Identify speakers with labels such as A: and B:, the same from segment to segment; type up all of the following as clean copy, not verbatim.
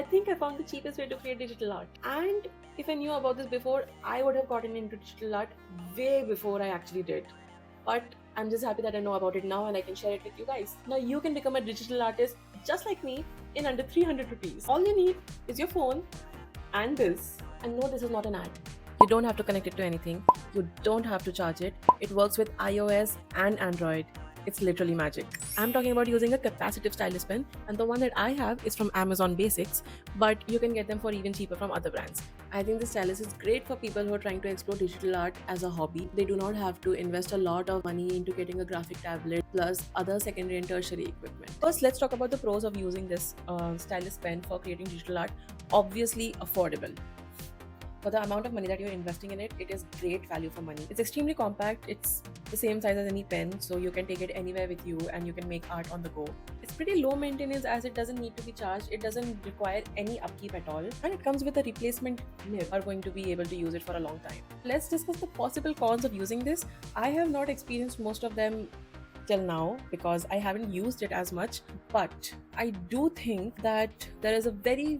A: I think I found the cheapest way to create digital art. And if I knew about this before, I would have gotten into digital art way before I actually did. But I'm just happy that I know about it now and I can share it with you guys. Now you can become a digital artist just like me in under 300 rupees. All you need is your phone and this. And no, this is not an ad. You don't have to connect it to anything. You don't have to charge it. It works with iOS and Android. It's literally magic. I'm talking about using a capacitive stylus pen, and the one that I have is from Amazon Basics, but you can get them for even cheaper from other brands. I think the stylus is great for people who are trying to explore digital art as a hobby. They do not have to invest a lot of money into getting a graphic tablet plus other secondary and tertiary equipment. First, let's talk about the pros of using this stylus pen for creating digital art. Obviously, affordable. For the amount of money that you're investing in it, it is great value for money. It's extremely compact. It's the same size as any pen, so you can take it anywhere with you and you can make art on the go. It's pretty low maintenance as it doesn't need to be charged. It doesn't require any upkeep at all. And it comes with a replacement nib. You are going to be able to use it for a long time. Let's discuss the possible cons of using this. I have not experienced most of them till now because I haven't used it as much, but I do think that there is a very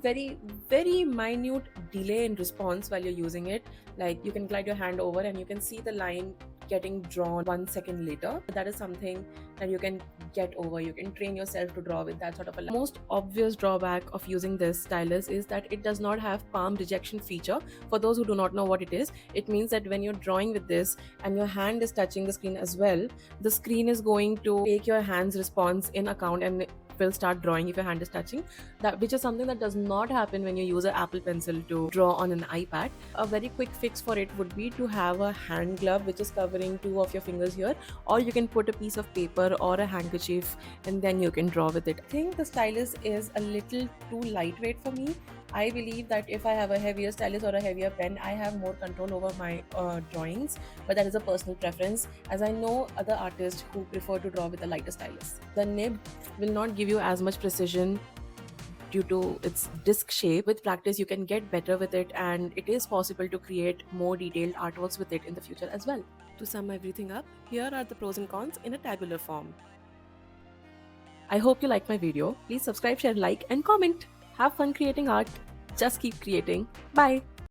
A: minute delay in response while you're using it. Like you can glide your hand over and you can see the line getting drawn 1 second later. That is something that you can get over. You can train yourself to draw with that sort of a most obvious drawback of using this stylus is that it does not have palm dejection feature. For those who do not know what it is, it means that when you're drawing with this and your hand is touching the screen as well, the screen is going to take your hand's response in account and will start drawing if your hand is touching that, which is something that does not happen when you use an Apple Pencil to draw on an iPad. A very quick fix for it would be to have a hand glove which is covering 2 of your fingers here, or you can put a piece of paper or a handkerchief and then you can draw with it. I think the stylus is a little too lightweight for me. I believe that if I have a heavier stylus or a heavier pen, I have more control over my drawings, but that is a personal preference, as I know other artists who prefer to draw with a lighter stylus. The nib will not give you as much precision due to its disc shape. With practice, you can get better with it, and it is possible to create more detailed artworks with it in the future as well. To sum everything up, here are the pros and cons in a tabular form. I hope you liked my video. Please subscribe, share, like, and comment. Have fun creating art. Just keep creating. Bye.